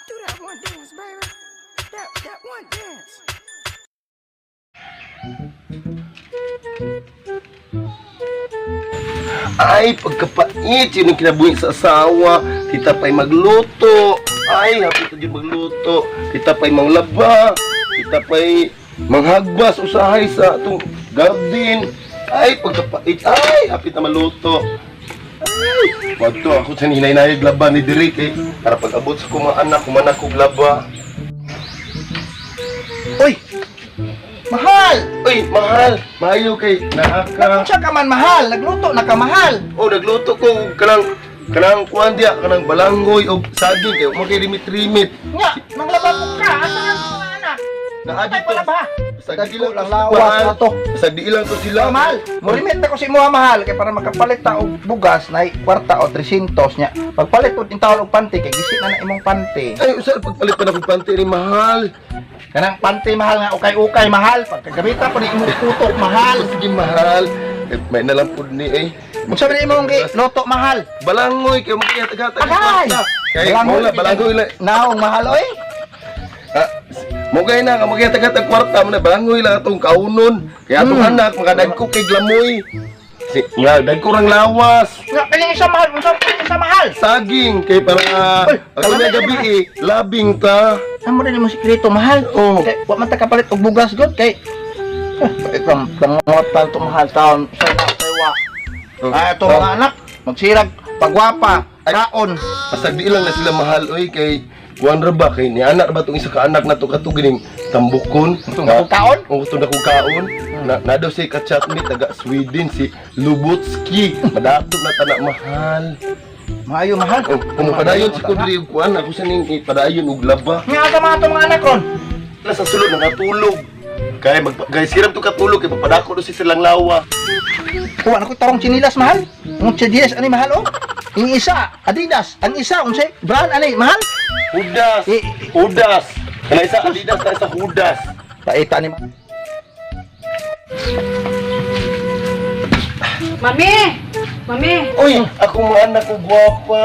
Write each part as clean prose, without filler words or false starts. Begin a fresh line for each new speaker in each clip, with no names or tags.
Do that one dance, baby. That one dance.
Ay, pagkapait, yun yung kinabuhi sa asawa. Kita pa'y magluto. Ay, hapit na dyan magluto. Kita pa'y manglaba. Kita pa'y manghagbas, usahay sa itong garden. Ay, pagkapait. Ay, hapit na maluto. Ay, wag to. Ako sa hinay-hinayag laba ni Derek eh. Para pag-abot sa mga anak, kumanak kong laba.
Uy! Mahal!
Uy, mahal. Mahayo kay naaka.
Siya ka man mahal, nagluto na ka mahal.
Oh, nagluto ko kanang kuan dia, kanang balanggoy o saging kay mo kay rimit-rimit.
Nga, manglaba mo ka, asa nga mga anak?
Naadi
Ay, pala ba?
Sagdi lang
lang lawas na to.
Sagdi lang to sila.
Sila mahal, mulimit na ko si mo mahal kay para makapalit ta og bugas na kwarta o 300 nya. Pagpalit pod intawon og panty kay gisit na imong panty.
Ay, usal pagpalit pa na kong panty ni mahal.
Kanang panty mahal nga ukay-ukay mahal. Pagkagabita pa ni imong putok mahal.
Sige mahal. Eh, may nalang pud ni eh.
Magsabi na imong loto mahal.
Balangoy kay mo kaya taga-taga.
Agay!
Kay mo la balangoy la.
Naong mahal oy.
Mo gay na mo kaya taga-taga kwarta mo na balangoy la atong kaunon. Kaya atong anak mga dagko kay glamoy. Si nga dagko rang lawas.
Nga kanya isa mahal, isa mahal.
Saging kay para ako na gabi eh, labing ta.
Amo rin mo sikreto mahal.
Oh.
Kay wa man ta kapalit og bugas god kay itong pangotal to mahal taon sa wa. Ito mga anak, magsirag pagwapa, kaon.
Pasag di lang na sila mahal oy kay kuan ra ba kay ni anak ba tong isa ka anak na to katugining tambukon.
Itong kaon?
Oo, itong dako kaon. Na daw si kachatmi taga Sweden si Lubutski. Madato na tanak mahal.
Maayo mahal.
Oh, padayon si Kudri og kuan ako sa ning padayon og laba.
Nga asa mga anak ron.
Na sa sulod nakatulog. Kay siram to katulog kay papadako do si silang lawa.
Kuha na ko tarong chinilas mahal. Ang chinilas ani mahal oh. Ang isa Adidas, ang isa unsay brand ani mahal.
Hudas. Hudas. Kana isa Adidas na isa Hudas.
Paita ni
Mami! Mami!
Uy, ako mga anak ko gwapa.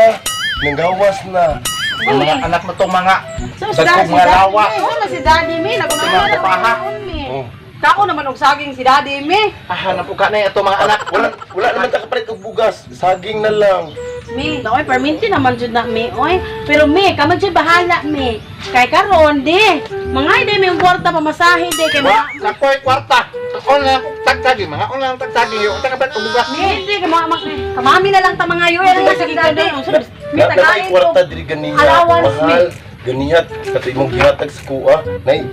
Nanggawas na.
ang mga anak na tong mga
So,
dagkog mga lawa.
Oo na si Daddy Mi. Nagunahan na
Paha.
Oh.
Kako naman og saging si Daddy Mi.
Hanap ko ka na ito mga anak.
Wala naman ta kapalit og bugas. Saging na lang.
Mi, oy, perminti naman jud na mi, oy. Pero mi, kamo jud bahala mi. Kay karon di, mangay di mi ang kwarta pamasahe di kay
Wa,
mga
sa koy kwarta. On lang tagtagi mga on lang tagtagi yo. Uta ka ba bugas
Mi, hindi kay mga kamami na lang ta mga yo. Ano sige ka di? Mi
Na
tagayin
kwarta
to.
diri ganiya.
Allowance,
Mahal. Ganiyat kato imong gihatag sa kuha. Nay,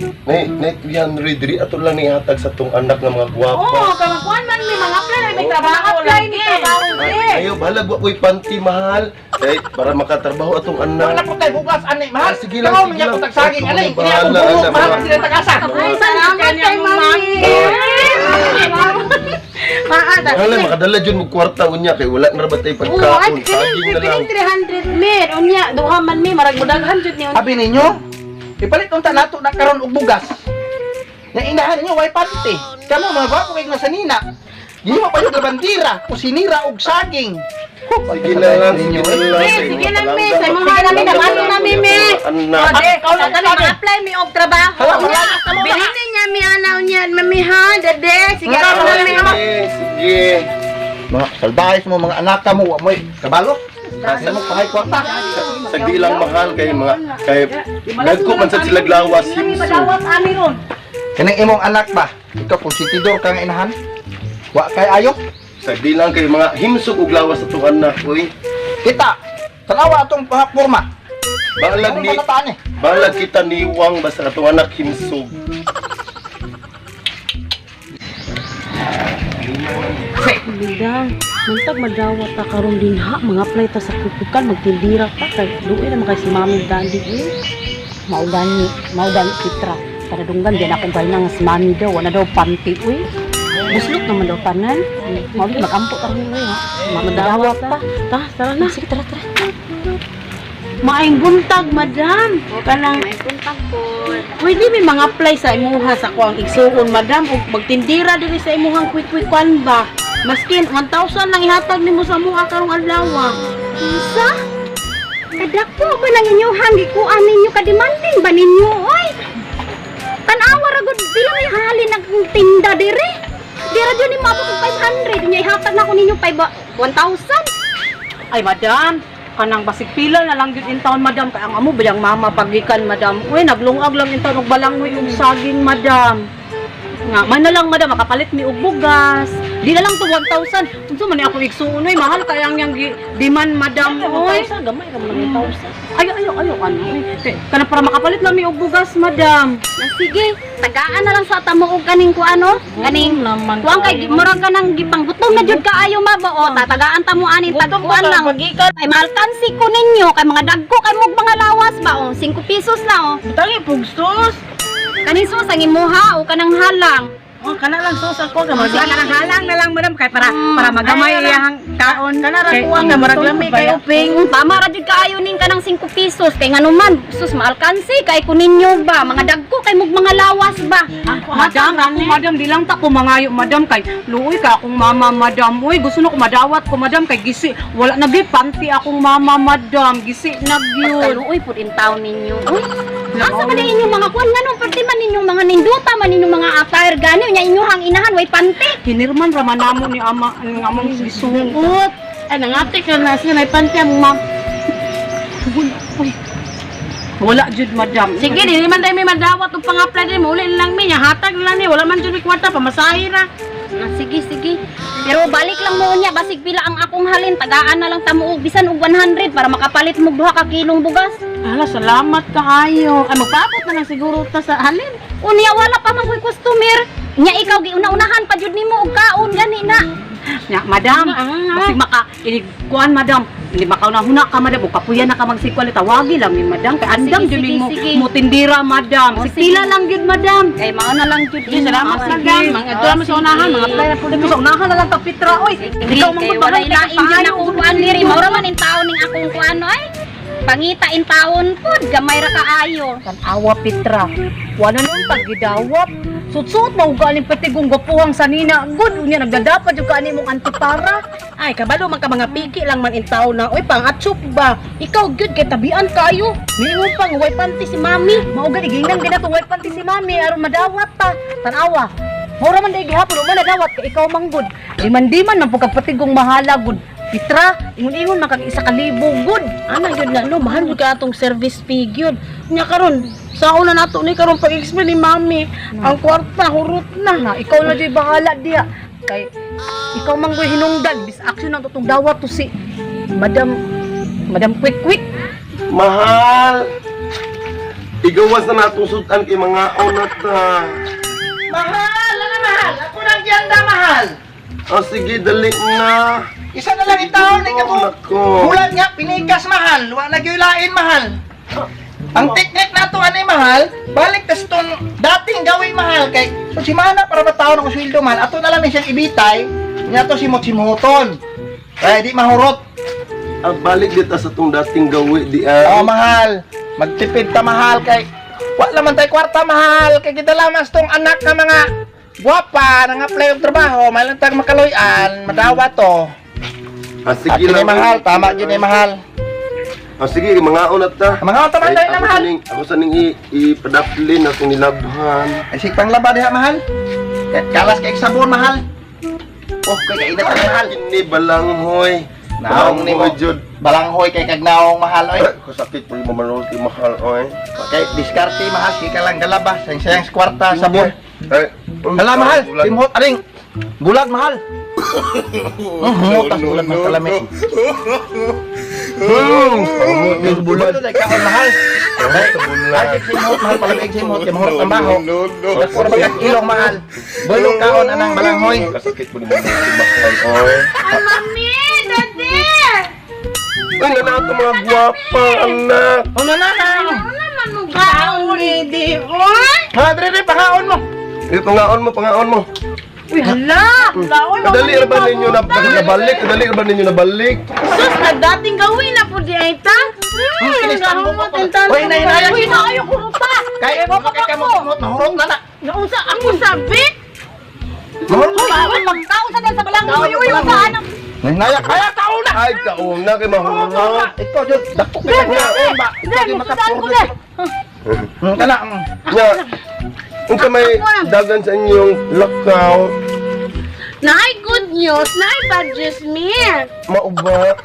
yan diri ato lang ni hatag sa tong anak nga mga gwapa.
Oo, kamakuan man mi mga apply may trabaho
Apply
lang
ni
di.
trabaho,
Di.
Ayo, bahala wa ko'y panty mahal. Kay para makatrabaho atong
Wala
anak.
po tayo bugas ani mahal.
Sige lang,
Ikaw,
sige
minyak
lang.
ko tagsaging ani.
Ako
Kini ako
bahala,
bulo
anak,
mahal
mahal.
sila tagasa.
Ay, salamat kay mami. Maada.
Wala makadala jud mo kwarta unya kay wala na ba tay
Oo, ay,
pagkaon. Saging na lang.
piling 300 min. Unya, duha man mi, marag budaghan jud ni.
Abi ninyo, ipalit unta nato na karon og bugas. Yang inahan ninyo way panty. Kamo mga gwapo kay nga sanina. Gimo pa yung bandira, kusinira og saging.
Sige na lang, sige na lang.
Mi, sige lang mi, sa imong mga namin naman nami mi.
Anak.
Ode, ikaw na tani apply mi og trabaho.
Hala, wala ka mo ba?
Bilhin niya mi anaw niya, mami ha, dede. Sige
Wala,
ako
wala,
na mi.
Sige.
Mga salbayes mo mga anak mo, wa mo'y kabalo. Kasi mo pahay kwarta.
Sagdi lang mahal kay mga kay nagko man sad sila glawas
Nami
himso.
padawat ami ron.
Kanang imong anak ba? Ikaw konsentidor ka nga inahan. Wa kay ayo.
Sagdi lang kay mga himsog og lawas atong anak oy.
Kita. Tanawa atong porma.
Balag ni balag kita niwang basta atong anak himsog.
Bidang, mantag madawat ta karon din ha, mga apply ta sa kukukan, magtindira ta kay duwi na makay si Mami Dandy eh. Maudani kitra. Kadadunggan din ako gay nga si Mami daw, wala daw panty uy. Buslot naman daw tanan. Maulit magampo ta rin ha. Madawat ta. Ta, tara na. Sige, tara. Maing buntag, madam. Kanang maing buntag po. Pwede may mga apply sa imuha sa kuang igsuon, madam. Ug magtindira diri sa imuhang quick kwan ba. Maskin 1,000 lang ihatag nimo sa muha karong adlaw. Isa?
dako ba nang inyuhan gikuan ninyo ka demanding ba ninyo oy? Tanawa ra gud pila may halin ang tinda dire. Dira jud ni maabot og 500 nya ihatag na ko ninyo 1,000.
Ay, madam, kanang basig pila na lang yun in town, madam. Kaya ang amo bayang mama pagikan, madam. Uy, naglungag lang in town og balanghoy og saging, madam. Nga, man na lang, madam, makapalit mi og bugas. Di na lang to 1,000. Unsa man ni ako igsuon, uy, mahal kaya ang yang demand, madam. Uy, gamay ra man 1,000. Ayo, ano. Kana para makapalit lang mi og bugas, madam.
Na sige, tagaan na lang sa ata mo og kaning kuano, kaning kuan kay murag ka nang gipanggutom na jud kaayo mama o tatagaan ta mo ani tagkuan lang ay malkansi ko ninyo kay mga dagko kay mog mga lawas ba o 5 pesos na o
Tangi pugsos.
kaning sus ang imuha o kanang halang
Oh, kana lang sus ako ka
Kanang
halang na lang, madam, kay para magamay iyang kaon. Kana ra kuan nga murag lami kay uping.
tama ra jud kaayo ning kanang 5 pesos kay nganuman sus maalkansi kay kuninyo ba mga dagko kay mog mga lawas ba
Madam, di lang ta ko mangayo, madam, kay luoy ka akong mama, madam. Uy, gusto na ko madawat ko, madam, kay gisi. Wala na di panty akong mama, madam. Gisi na gyud.
Kaluoy pud in town ninyo. Uy, asa man inyong mga kuan nganong pati man ninyong mga ninduta man ninyong mga attire gani nya inyong inahan way panty.
Hinirman raman namo ni ama ang among gisuot. Ay nangati ka na siya na panty ang ma'am. Wala jud, madam.
Sige, di man tayo may madawat o pang-apply din mo. Uli lang mi, hatag lang ni. Wala man dyan may kwarta, pamasahe ra.
Sige. Pero balik lang mo niya basig pila ang akong halin tagaan na lang tamo og bisan og 100 para makapalit mo 2 ka kilong bugas.
Ala, salamat kaayo. Ay, magpaabot na lang siguro ta sa halin.
Unya wala pa man ko'y customer. Nya ikaw giuna-unahan pa jud nimo og kaon gani na.
Ya, madam, basig maka inigkuan, madam. Hindi makauna-huna ka, madam. O kapuyan na ka magsikwal. Tawagi lang yun, madam. Kay andam
Sige,
jud mo
sige.
mo tindira, madam.
O,
Pila
sige.
lang yun, madam.
Kay mao na lang jud.
Salamat
Sige.
madam. Mga ito naman sa unahan, mga apply na po
Dito sa unahan na lang ka, Pitra. Oy, ikaw mang
Kay wala ilain jud ako kuan diri. Mao ra man in taon ning akong kuan ay. Pangita in taon pud gamay ra kaayo.
Tanawa, Pitra. Wala nung tagidawat. Sutsut mo galing patigong gapuhang sanina. Good, unya nagdadapat yung kaani mong antipara.
Ay, kabalo man ka mga piki lang man in taon na. Uy, pang-atsup ba? Ikaw, good, kay tabian kayo. Niingon pang, way panty si mami.
Mauga iginang din ato way panti si mami aron madawat ta. Tanawa. Mura man dai gihapon man nadawat kay ikaw manggod. Diman man pagkapatigong mahala gud. Pitra, ingon-ingon man kag 1,000 gud.
Ana, yun na, no, mahal mo ka atong service fee, yun. Nya karon sa una nato ni karon pag-explain ni mami, ang kwarta, hurot na.
Na ikaw na jay bahala diha. Kay ikaw man goy hinungdan bis action ang tutong dawat to si Madam Quick.
Mahal. Igawas na natong sudan kay mga onat ta.
Mahal! Ano mahal? Ako nang giyanda mahal!
Ah, sige, dali na.
Isa na lang itaon na ikaw.
Nako.
Bulan nga, pinikas mahal. Wa na gyulain mahal. Ang teknik na to ani mahal, balik tas tong dating gawin mahal kay so si mana para mataon ako sweldo mahal. Ato na lang ni siyang ibitay, niya to simot-simuton. Kaya di mahurot.
Ang balik dito sa tong dating gawi di
Oh
ay.
mahal, magtipid ta mahal kay wala man tay kwarta mahal kay gidala mas tong anak nga mga guwapa nga apply og trabaho, may lang tag makaloy-an, madawa to.
Ah, sige
Sige
lang.
mahal, tama gyud ni mahal.
Ah, sige, mga onat ta.
Mga auto man dahil na mahal.
Ako sa ning ipadaplin akong nilabhan.
Ay sig panglaba diha mahal. Kalas kay sabon mahal. Oh, kay kainat na mahal.
Ini balanghoy.
Naong ni mo
jud.
balanghoy kay kagnaong mahal oy.
Ko sakit po mo manulti mahal oy.
Kay diskarte mahal si ka lang galaba sayang kwarta sabon.
Ay,
Hala mahal, timhot aring. Bulag mahal. Mutas bulag mas kalami. Bulag dai kaon mahal. Ay simhot mahal palamig simhot kay mahurot ang baho. Dakor ba ilong mahal. Bulog kaon anang balanghoy.
Kasakit po ni mo mahal oy.
Ay mami, dadi.
Ay, na ito mga guwapa, anak.
Ano na na?
Naman mo kaon
Di, oy!
Ha, dre pangaon mo.
Pangaon mo.
Uy, hala! Laon mo.
Kadali ra ba ninyo nabalik? Kadali ra ba ninyo nabalik?
Sus, nagdating gawin na po di ay ta.
Kinistan mo
Gahong
ko.
matintan.
Uy, nainaya
Uy,
kita.
naayo ko ruta.
Kaya mo kay mo simhot mahurot na na.
Naunsa ako sabit.
Mahurot
Uy,
na.
uy, magtao sa sa balang. Uy, uy, uy, saan?
Naya, kaya kauna!
Ay, kauna kay mahurot.
Ikaw, Jud, dako ka kaon ba? Ikaw, di makapurdo. Kana,
Nga, unsa may dagan sa inyong lakaw,
Naay good news, naay bad news, me.
mauba,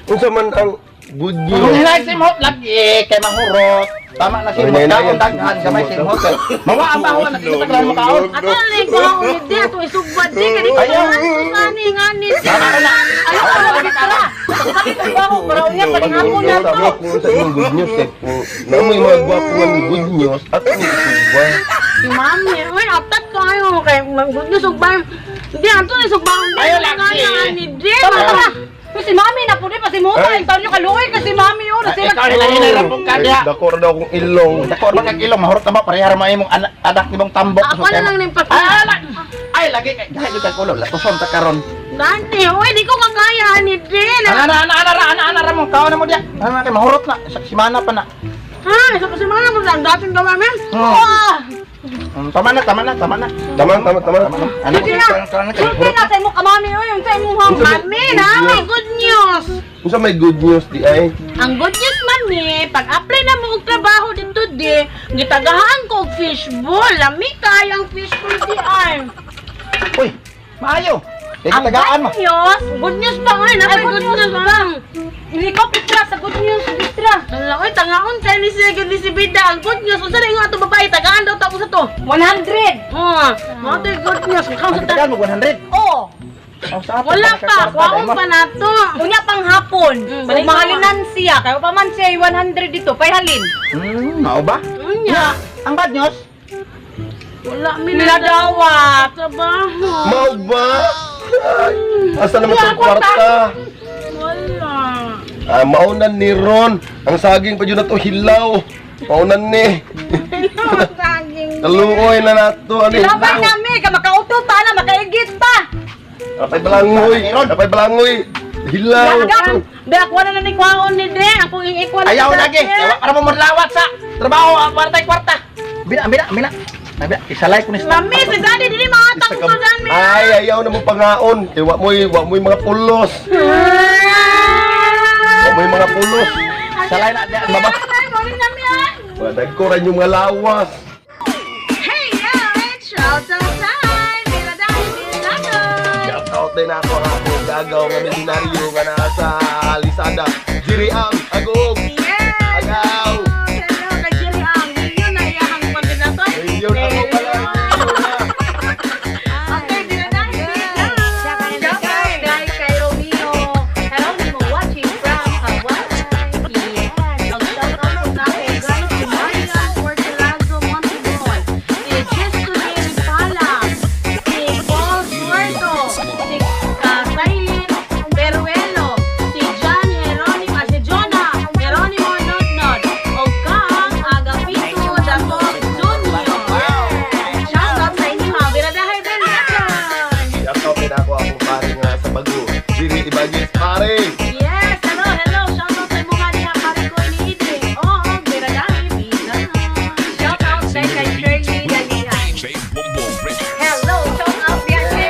unsa man ang good
kung
news.
hinay simhot lagi, kay mahurot. Tama na simhot, kaon daghan, gamay simhot. Mga abaho na kita karon mo kaon.
Ato na lang ko ang hindi ato isugbat di kani ko
Ayaw.
ani ngani.
Tama na.
Ayaw ko lagi tara. Sakit ko ba ko pero unya paningapon na to.
Kung sa inyong good news, kay kung namoy mga gwapo nga good news, at ang isuba.
Si mami, uy atat ko ayo kay good news ugban. Hindi ato ni sugbang.
Ayaw lagi.
Ani di tara. Si mami na pud pa si Muta
Ay.
taon yung kaluoy kasi mami yun.
Ikaw nila hinarapong ka diha.
Dako na akong ilong.
Dako ba kag ilong mahurot na ba parehara mo imong anak nimong tambok.
Ako na lang ning pag-
Ay, lagi kay dahil jud kay kulo, latuson ta karon.
Dante, uy di ko makaya ni din.
Ana mo kaon na mo diha. Ana kay mahurot na, si mana pa na.
Ha, sa kasi mga mo lang dating gawa men.
Tama na.
Tama.
Ano
Sige na. Sige na sa imo kamami oy, yung sa imo mami na may good news.
Unsa may good news di ay?
Ang good news man ni, pag-apply na mo og trabaho dito di, gitagahan ko og fishbowl. Lami kay ang fishbowl di ay.
Uy, maayo.
Ang
Tagaan mo.
good news ba ay? Napay good news bang? Hindi ko pitra sa good news, pitra. Ala, oy, tangaon kay ni si Bida. Ang good news, unsa ning ato babae tagaan daw tapos ato? 100. Mo to good news. Kaon sa
Tagaan mo 100.
Oh. Wala pa, kwaon pa na to.
Unya pang hapon.
balik
Mahalinan siya. Kaya pa man siya 100 dito. Payhalin.
Mao ba?
Unya.
Ang bad news,
Wala minadawat. Trabaho.
Mao ba? Ay, asa naman tong kwarta?
Wala.
Maunan ni Ron. Ang saging pa yun na to hilaw. Maunan ni.
Saging.
Kaluoy na nato. Ano
Labay nami. Ka makautot pa na. Makaigit pa.
Apay balangoy. Hilaw.
Be, ako na ni kwaon ni De. Ako yung ikwan.
ayaw lagi. Ayaw para mo madlawat sa trabaho kwarta. Bina. Isalay ko ni
Mami, si Daddy, dili makatang ko dyan, mi.
Ay, ayaw na mo pangaon. Kaya wa mo'y mga pulos. Wa mo'y mga pulos.
Salay na diha baba.
Ay, morning na, mi, ay.
Wadag ko rin yung mga lawas.
Hey, yeah, it's shoutout time. Bila dahil, bila dahil.
Shout out din ako ang akong gagaw nga milyonaryo nga nasa Alisada. Jiriang Agong.
Yes.
Agaw.
Hello, kay ang milyon na iyahang pagkinaton.
Milyon ako pala.
Okay, bila dahil, bila dahil.
Shoutout dahil kay Romeo. Hello, mo watching from Hawaii.
Ang shoutout po na ako, guys, si Marian Portelazo Montebon, si Jesunin Pala, si Paul Suerto, si Kasailin Peruelo, si John Jeronimo, si Jonah Jeronimo Notnot, o Kang Agapito Dato Junior. Shoutout sa inyo, ha, biradahay Belacan.
Shout out din ako akong pare nga sa Bago. Jiri Ibagis pare.
Yes, hello, shoutout sa mga niya, pare ko ni Ide. Oo, biradahay Belacan.
Shoutout dahil kay Shirley Dalihan. Hello, shoutout Bianche.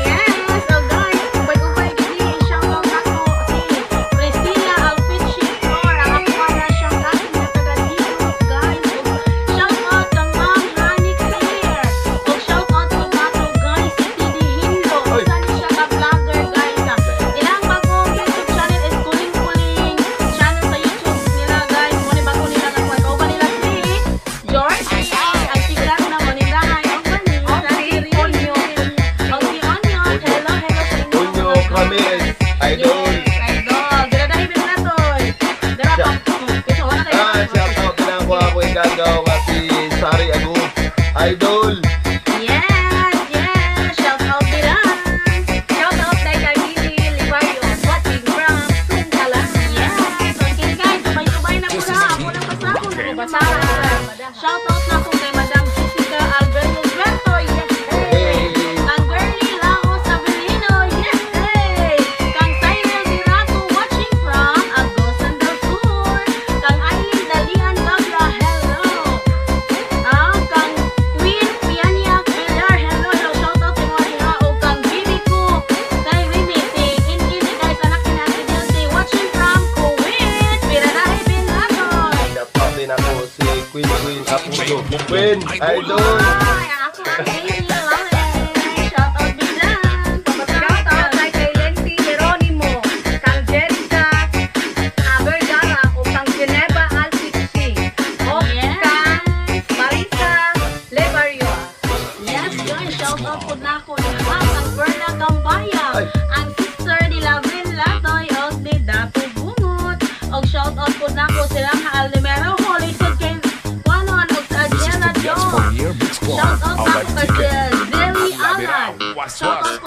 Yes, so guys, ubay-ubay din shoutout ako si Priscilla Alfici Flor, ang ako para siyang dating na taga dito, guys. Shoutout kang Ma'am Honey Clear. O shoutout po nato, guys, si Tidi Hindo. Saan siya ka-vlogger, guys. Ilang bagong YouTube channel is Kuling-Kuling channel sa YouTube nila, guys. Muna bago nila nakuha. Ikaw ba nila si George? Ang tigran na mo nila. Ang si Onyo. Ang si Onyo. Hello sa inyo.
Unyo Ramirez. Idol.
Idol. Dira dahil din na to. Dira pa. Kasi wala kayo.
Shout out din ako akong gagaw nga si Sari Agong. Idol.
Yes. Shout out nila.
Shoutout dahil kay Mili Livario. Watching from Sintala.
Yes. Okay guys, ubay-ubay na po na. Ako na pasahon. Ako basahan. Shout out na po kay Madam Jessica Alberto Berto. Yes.
Hey.
Ang girly Lamos Abilino. Yes. Kang Cyril Dirato watching from Agosan del Sur. Kang Aileen Dalian Gabra. Hello. Kang Queen
Queen, Apudo. Queen, idol.
Ay, ako ang Hailey Lalay. Shout out din lang. Shout out kay Lenti Geronimo, kang Jerica Vergara, o kang Geneva Alpixi, o kang Marisa Levario. Yes, guys, shout out po na ako ni ang Berna Gambaya, ang sister ni Lavin Latoy, o ni Dato Bungot, o shout out po na ako silang Almero Holy Chicken, Wanon, o sa Jenna Jones. Shout out ako kay Zelly Alan. Shout out